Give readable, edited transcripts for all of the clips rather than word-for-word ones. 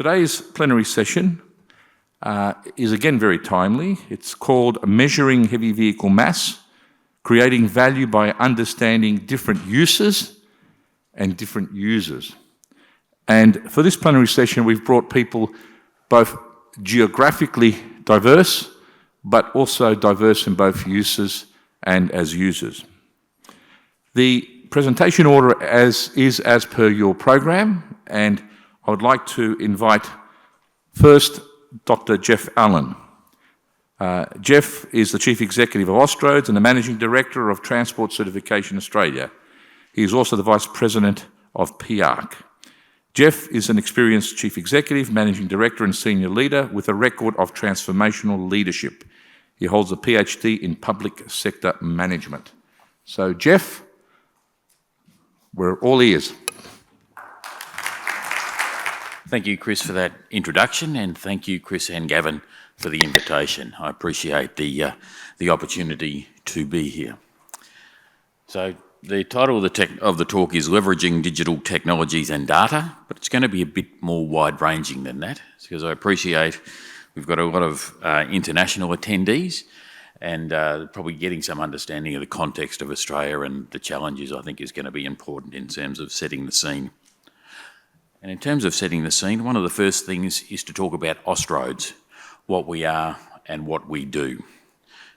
Today's plenary session is again very timely. It's called Measuring Heavy Vehicle Mass, Creating Value by Understanding Different Uses and Different Users. And for this plenary session, we've brought people both geographically diverse, but also diverse in both uses and as users. The presentation order is as per your program, and I would like to invite first Dr. Geoff Allan. Geoff is the Chief Executive of Austroads and the Managing Director of Transport Certification Australia. He is also the Vice President of PARC. Geoff is an experienced Chief Executive, Managing Director and Senior Leader with a record of transformational leadership. He holds a PhD in Public Sector Management. So Geoff, we're all ears. Thank you, Chris, for that introduction, and thank you, Chris and Gavin, for the invitation. I appreciate the opportunity to be here. So the title of the talk is Leveraging Digital Technologies and Data, but it's going to be a bit more wide-ranging than that, because I appreciate we've got a lot of international attendees, and probably getting some understanding of the context of Australia and the challenges, I think, is going to be important in terms of setting the scene. And in terms of setting the scene, one of the first things is to talk about Austroads, what we are and what we do.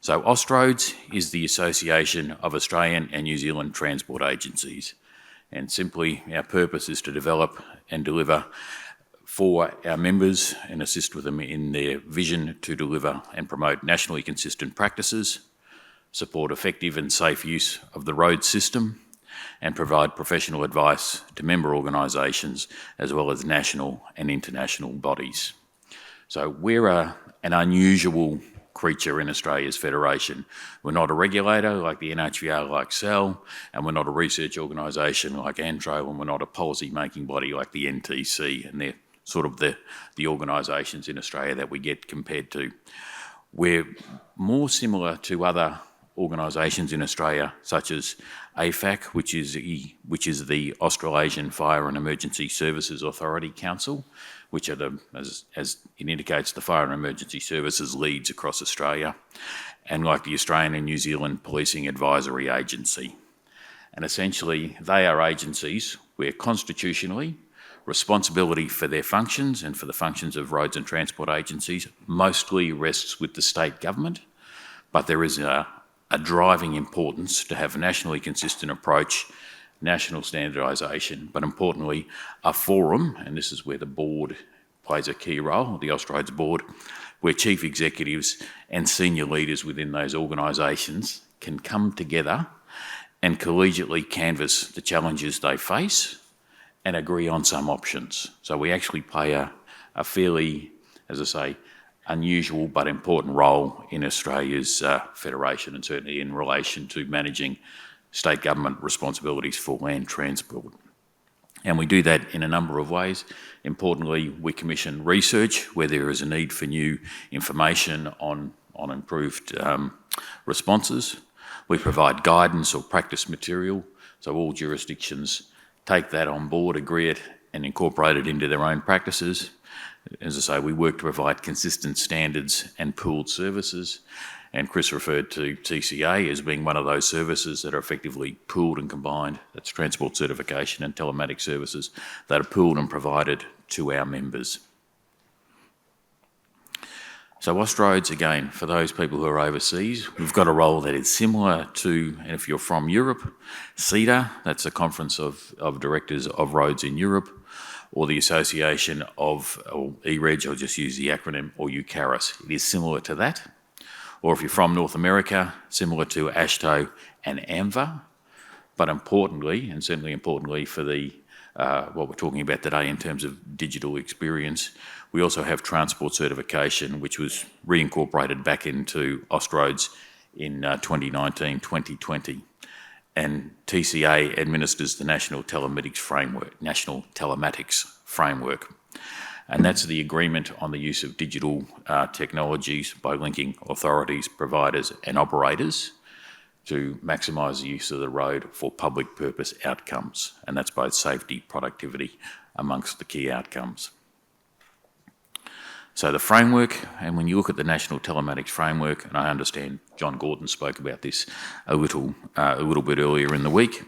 So Austroads is the Association of Australian and New Zealand Transport Agencies. And simply, our purpose is to develop and deliver for our members and assist with them in their vision to deliver and promote nationally consistent practices, support effective and safe use of the road system, and provide professional advice to member organisations as well as national and international bodies. So we're an unusual creature in Australia's federation. We're not a regulator like the NHVR, like CEL, and we're not a research organisation like ANTRO, and we're not a policy-making body like the NTC, and they're sort of the organisations in Australia that we get compared to. We're more similar to other organisations in Australia, such as AFAC, which is the Australasian Fire and Emergency Services Authority Council, which are as it indicates, the fire and emergency services leads across Australia, and like the Australian and New Zealand Policing Advisory Agency. And essentially, they are agencies where constitutionally responsibility for their functions and for the functions of roads and transport agencies mostly rests with the state government, but there is a driving importance to have a nationally consistent approach, national standardisation, but importantly, a forum, and this is where the board plays a key role, the Austroads board, where chief executives and senior leaders within those organisations can come together and collegiately canvass the challenges they face and agree on some options. So we actually play a fairly, as I say, unusual but important role in Australia's federation, and certainly in relation to managing state government responsibilities for land transport. And we do that in a number of ways. Importantly, we commission research where there is a need for new information on improved responses. We provide guidance or practice material, so all jurisdictions take that on board, agree it, and incorporate it into their own practices. As I say, we work to provide consistent standards and pooled services, and Chris referred to TCA as being one of those services that are effectively pooled and combined. That's transport certification and telematics services that are pooled and provided to our members. So Austroads, again, for those people who are overseas, we've got a role that is similar to, and if you're from Europe, CEDA, that's the Conference of Directors of Roads in Europe, or the Association of, or EREG, I'll just use the acronym, or UCARIS. It is similar to that. Or if you're from North America, similar to AASHTO and AMVA. But importantly, and certainly importantly for the what we're talking about today in terms of digital experience, we also have transport certification, which was reincorporated back into Austroads in 2019-2020. And TCA administers the National Telematics Framework. And that's the agreement on the use of digital technologies by linking authorities, providers and operators to maximise the use of the road for public purpose outcomes. And that's both safety, productivity, amongst the key outcomes. So the framework, and when you look at the National Telematics Framework, and I understand John Gordon spoke about this a little bit earlier in the week,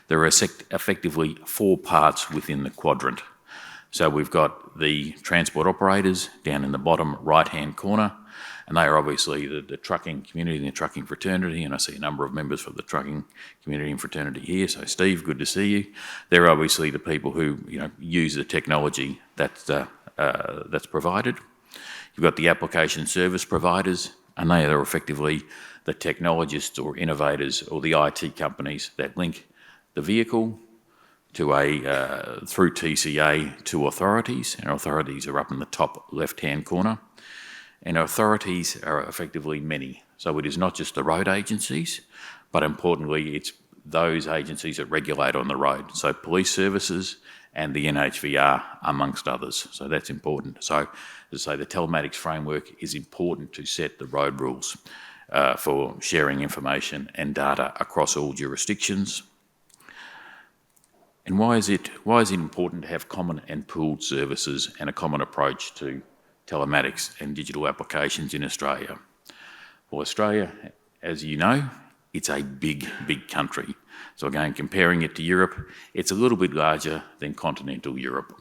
there are effectively 4 parts within the quadrant. So we've got the transport operators down in the bottom right-hand corner, and they are obviously the trucking community and the trucking fraternity, and I see a number of members from the trucking community and fraternity here. So Steve, good to see you. They're obviously the people who use the technology that's provided. You've got the application service providers, and they are effectively the technologists or innovators or the IT companies that link the vehicle to through TCA to authorities, and authorities are up in the top left-hand corner. And authorities are effectively many. So it is not just the road agencies, but importantly, it's those agencies that regulate on the road. So police services and the NHVR, amongst others. So that's important. So, as I say, the telematics framework is important to set the road rules for sharing information and data across all jurisdictions. And why is it important to have common and pooled services and a common approach to telematics and digital applications in Australia? Well, Australia, as you know, it's a big, big country. So again, comparing it to Europe, it's a little bit larger than continental Europe.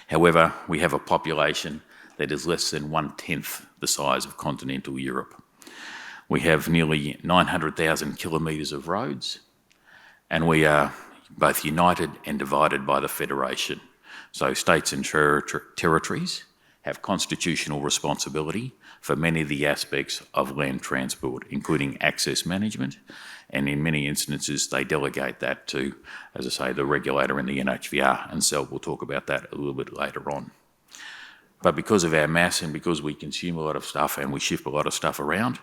However, we have a population that is less than 1/10 the size of continental Europe. We have nearly 900,000 kilometres of roads, and we are both united and divided by the Federation. So states and territories have constitutional responsibility for many of the aspects of land transport, including access management, and in many instances they delegate that to, as I say, the regulator in the NHVR, and so we'll talk about that a little bit later on. But because of our mass and because we consume a lot of stuff and we ship a lot of stuff around,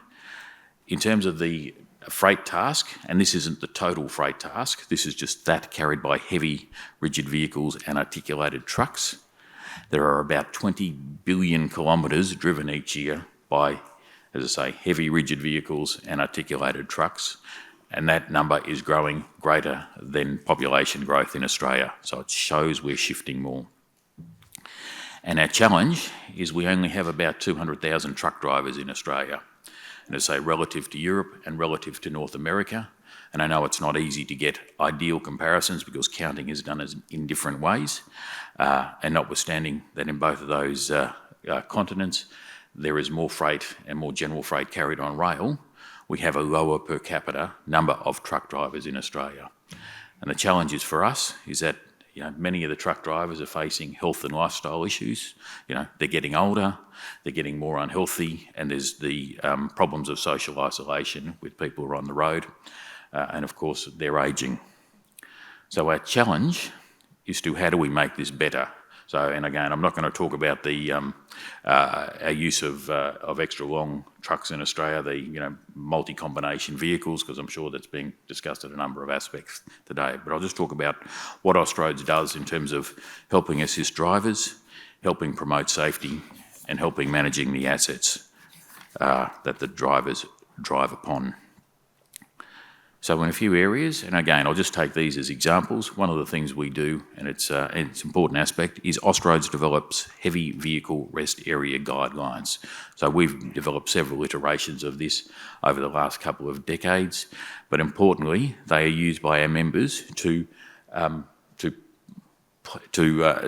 in terms of the freight task, and this isn't the total freight task, this is just that carried by heavy rigid vehicles and articulated trucks. There are about 20 billion kilometres driven each year by, as I say, heavy rigid vehicles and articulated trucks, and that number is growing greater than population growth in Australia, so it shows we're shifting more. And our challenge is we only have about 200,000 truck drivers in Australia, and as I say, relative to Europe and relative to North America, and I know it's not easy to get ideal comparisons because counting is done in different ways, and notwithstanding that in both of those continents there is more freight and more general freight carried on rail, we have a lower per capita number of truck drivers in Australia. And the challenge for us is that many of the truck drivers are facing health and lifestyle issues. They're getting older, they're getting more unhealthy, and there's the problems of social isolation with people who are on the road, and of course they're ageing. So our challenge is to how do we make this better? So, and again, I'm not going to talk about the our use of extra long trucks in Australia, the multi-combination vehicles, because I'm sure that's being discussed at a number of aspects today. But I'll just talk about what Austroads does in terms of helping assist drivers, helping promote safety, and helping managing the assets that the drivers drive upon. So in a few areas, and again, I'll just take these as examples. One of the things we do, and it's an important aspect, is Austroads develops heavy vehicle rest area guidelines. So we've developed several iterations of this over the last couple of decades, but importantly, they are used by our members to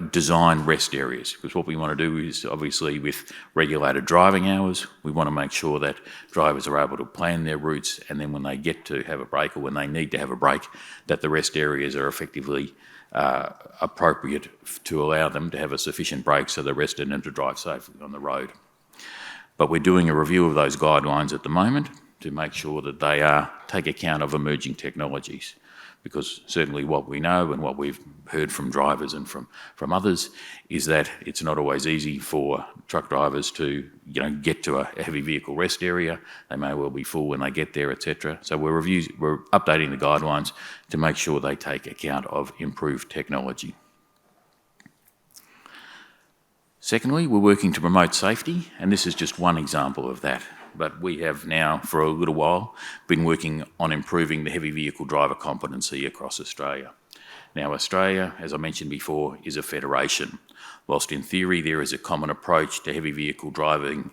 design rest areas, because what we want to do is, obviously with regulated driving hours, we want to make sure that drivers are able to plan their routes, and then when they get to have a break or when they need to have a break, that the rest areas are effectively appropriate to allow them to have a sufficient break so they're rested and to drive safely on the road. But we're doing a review of those guidelines at the moment to make sure that they take account of emerging technologies. Because certainly what we know and what we've heard from drivers and from others is that it's not always easy for truck drivers to get to a heavy vehicle rest area. They may well be full when they get there, etc. So we're updating the guidelines to make sure they take account of improved technology. Secondly, we're working to promote safety, and this is just one example of that. But we have now, for a little while, been working on improving the heavy vehicle driver competency across Australia. Now, Australia, as I mentioned before, is a federation. Whilst in theory there is a common approach to heavy vehicle driving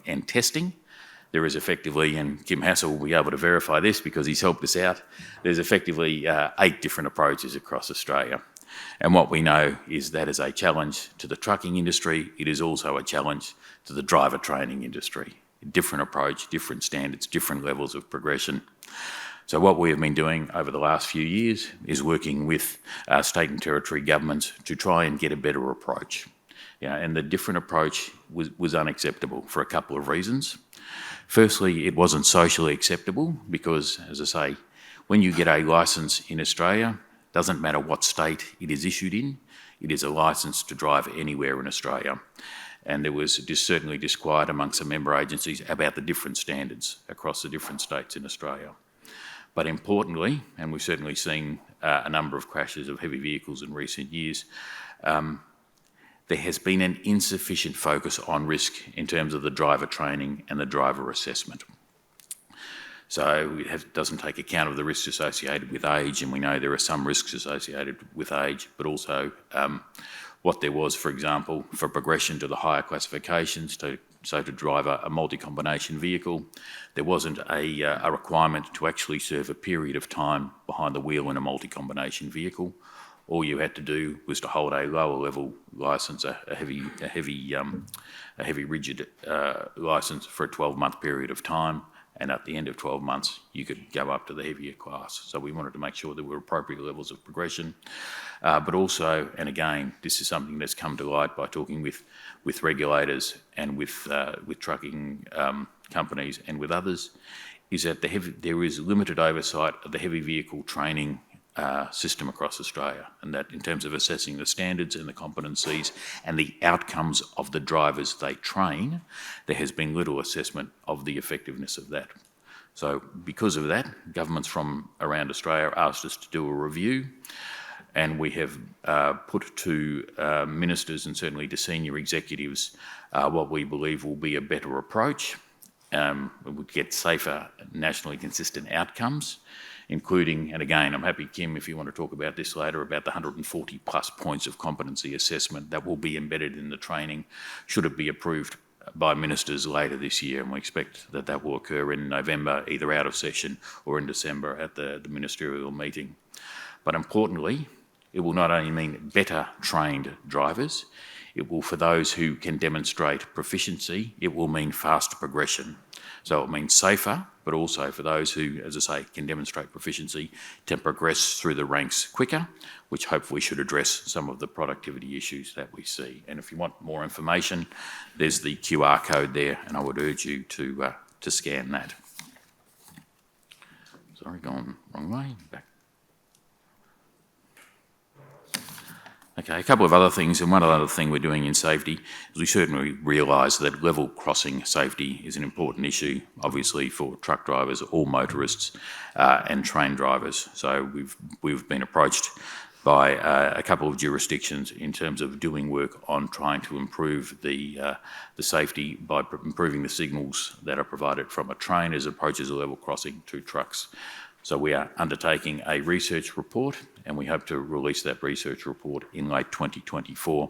and testing, there is effectively, and Kim Hassel will be able to verify this because he's helped us out, there's effectively 8 different approaches across Australia. And what we know is that is a challenge to the trucking industry. It is also a challenge to the driver training industry. Different approach, different standards, different levels of progression. So what we have been doing over the last few years is working with state and territory governments to try and get a better approach. And the different approach was unacceptable for a couple of reasons. Firstly, it wasn't socially acceptable because, as I say, when you get a licence in Australia, doesn't matter what state it is issued in, it is a licence to drive anywhere in Australia. And there was certainly disquiet amongst the member agencies about the different standards across the different states in Australia. But importantly, and we've certainly seen a number of crashes of heavy vehicles in recent years, there has been an insufficient focus on risk in terms of the driver training and the driver assessment. So it doesn't take account of the risks associated with age, and we know there are some risks associated with age, but also what there was, for example, for progression to the higher classifications, so to drive a multi-combination vehicle, there wasn't a requirement to actually serve a period of time behind the wheel in a multi-combination vehicle. All you had to do was to hold a lower level licence, a heavy rigid licence for a 12-month period of time, and at the end of 12 months you could go up to the heavier class. So we wanted to make sure there were appropriate levels of progression, but also, and again, this is something that's come to light by talking with regulators and with trucking companies and with others, is that there is limited oversight of the heavy vehicle training system across Australia, and that in terms of assessing the standards and the competencies and the outcomes of the drivers they train, there has been little assessment of the effectiveness of that. So because of that, governments from around Australia asked us to do a review, and we have put to ministers and certainly to senior executives what we believe will be a better approach. We would get safer, nationally consistent outcomes, including, and again, I'm happy, Kim, if you want to talk about this later, about the 140 plus points of competency assessment that will be embedded in the training should it be approved by ministers later this year. And we expect that that will occur in November, either out of session or in December at the ministerial meeting. But importantly, it will not only mean better trained drivers, it will, for those who can demonstrate proficiency, it will mean faster progression. So it means safer, but also for those who, as I say, can demonstrate proficiency, to progress through the ranks quicker, which hopefully should address some of the productivity issues that we see. And if you want more information, there's the QR code there, and I would urge you to scan that. Sorry, gone wrong way, back. Okay, a couple of other things, and one other thing we're doing in safety is we certainly realise that level crossing safety is an important issue, obviously for truck drivers, all motorists and train drivers. So we've been approached by a couple of jurisdictions in terms of doing work on trying to improve the safety by improving the signals that are provided from a train as it approaches a level crossing to trucks. So we are undertaking a research report, and we hope to release that research report in late 2024.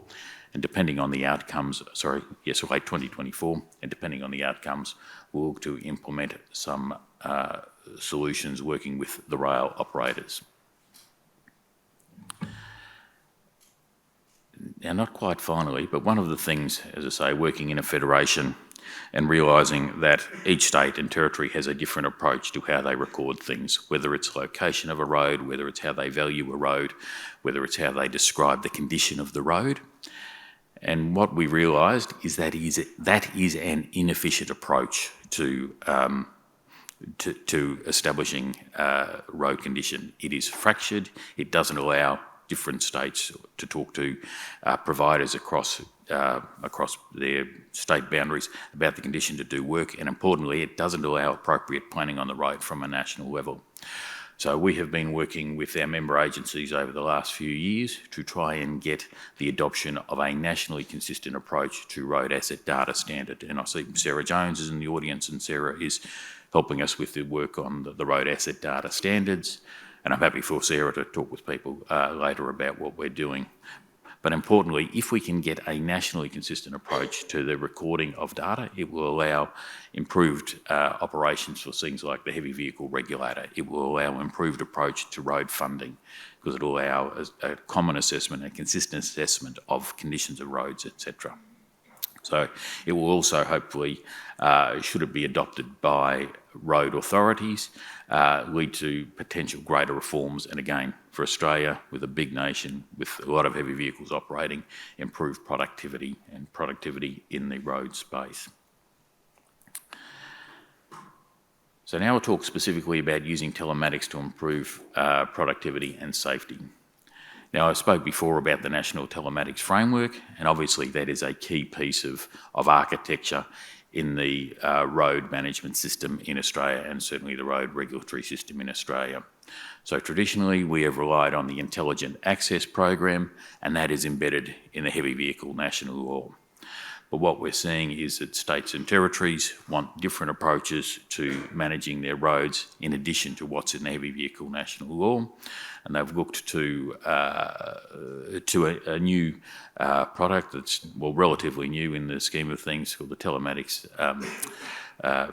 And depending on the outcomes, late 2024, and depending on the outcomes, we'll look to implement some solutions working with the rail operators. Now, not quite finally, but one of the things, as I say, working in a federation and realising that each state and territory has a different approach to how they record things, whether it's location of a road, whether it's how they value a road, whether it's how they describe the condition of the road. And what we realised is that is an inefficient approach to establishing road condition. It is fractured. It doesn't allow different states to talk to providers across their state boundaries about the condition to do work, and importantly, it doesn't allow appropriate planning on the road from a national level. So we have been working with our member agencies over the last few years to try and get the adoption of a nationally consistent approach to road asset data standard. And I see Sarah Jones is in the audience, and Sarah is helping us with the work on the road asset data standards. and I'm happy for Sarah to talk with people later about what we're doing. But importantly, if we can get a nationally consistent approach to the recording of data, it will allow improved operations for things like the heavy vehicle regulator. It will allow improved approach to road funding, because it will allow a common assessment, a consistent assessment of conditions of roads, etc. So it will also hopefully, should it be adopted by road authorities, lead to potential greater reforms, and again, for Australia, with a big nation, with a lot of heavy vehicles operating, improve productivity and productivity in the road space. So now we'll talk specifically about using telematics to improve productivity and safety. Now, I spoke before about the National Telematics Framework, and obviously that is a key piece of architecture in the road management system in Australia, and certainly the road regulatory system in Australia. So traditionally, we have relied on the Intelligent Access Program, and that is embedded in the Heavy Vehicle National Law. But what we're seeing is that states and territories want different approaches to managing their roads in addition to what's in the Heavy Vehicle National Law. And they've looked to a new product that's, well, relatively new in the scheme of things, called the Telematics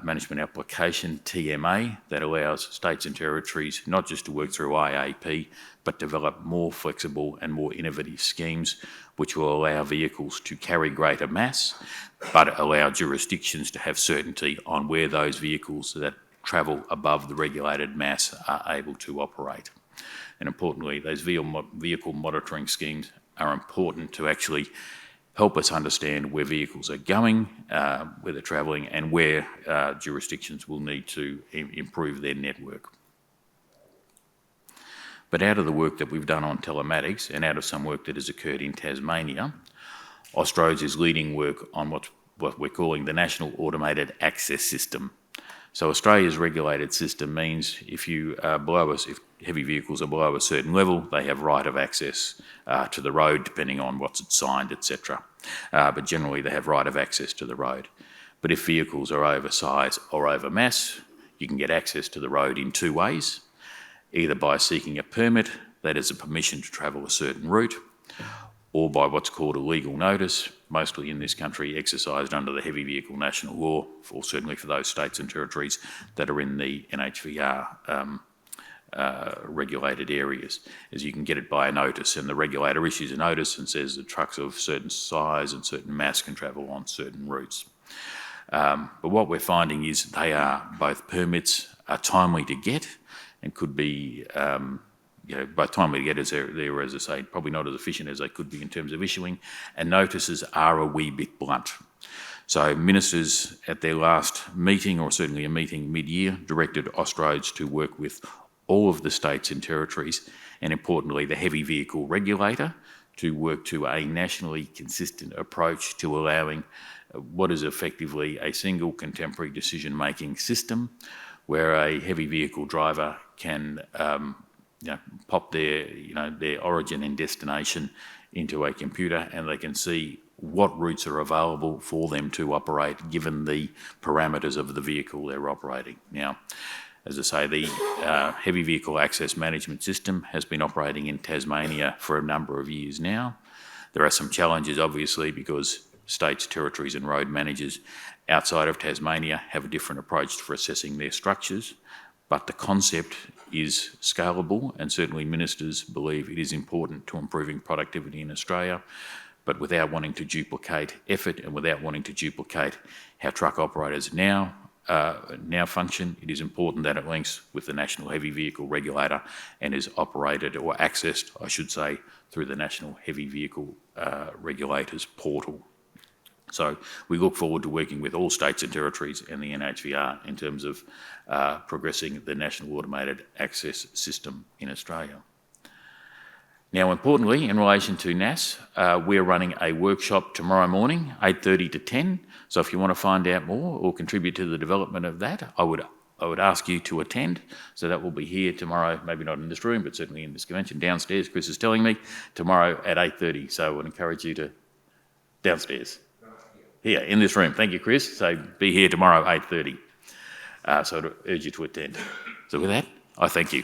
Management Application, TMA, that allows states and territories not just to work through IAP, but develop more flexible and more innovative schemes which will allow vehicles to carry greater mass, but allow jurisdictions to have certainty on where those vehicles that travel above the regulated mass are able to operate. And importantly, those vehicle monitoring schemes are important to actually help us understand where vehicles are going, where they're travelling, and where jurisdictions will need to improve their network. But out of the work that we've done on telematics, and out of some work that has occurred in Tasmania, Austroads is leading work on what we're calling the National Automated Access System. So Australia's regulated system means if heavy vehicles are below a certain level, they have right of access to the road, depending on what's signed, etc. But generally they have right of access to the road. But if vehicles are oversize or over mass, you can get access to the road in two ways, either by seeking a permit, that is a permission to travel a certain route, or by what's called a legal notice, mostly in this country exercised under the Heavy Vehicle National Law, or certainly for those states and territories that are in the NHVR regulated areas, as you can get it by a notice, and the regulator issues a notice and says that trucks of certain size and certain mass can travel on certain routes. But what we're finding is they are, both permits are timely to get and could be, by timely to get, they're, as I say, probably not as efficient as they could be in terms of issuing, and notices are a wee bit blunt. So ministers at their last meeting, or certainly a meeting mid-year, directed Austroads to work with all of the states and territories, and importantly the heavy vehicle regulator, to work to a nationally consistent approach to allowing what is effectively a single contemporary decision-making system, where a heavy vehicle driver can pop their origin and destination into a computer, and they can see what routes are available for them to operate given the parameters of the vehicle they're operating. Now, as I say, the Heavy Vehicle Access Management System has been operating in Tasmania for a number of years now. There are some challenges, obviously, because states, territories and road managers outside of Tasmania have a different approach for assessing their structures, but the concept is scalable, and certainly ministers believe it is important to improving productivity in Australia, but without wanting to duplicate effort and without wanting to duplicate how truck operators now function, it is important that it links with the National Heavy Vehicle Regulator and is operated, or accessed, I should say, through the National Heavy Vehicle Regulators portal. So we look forward to working with all states and territories and the NHVR in terms of progressing the National Automated Access System in Australia. Now, importantly, in relation to NAS, we're running a workshop tomorrow morning, 8:30 to 10. So if you want to find out more or contribute to the development of that, I would ask you to attend. So that will be here tomorrow, maybe not in this room, but certainly in this convention downstairs, Chris is telling me, tomorrow at 8:30. So I would encourage you to downstairs. Here, in this room. Thank you, Chris. So be here tomorrow at 8:30. So I'd urge you to attend. So with that, I thank you.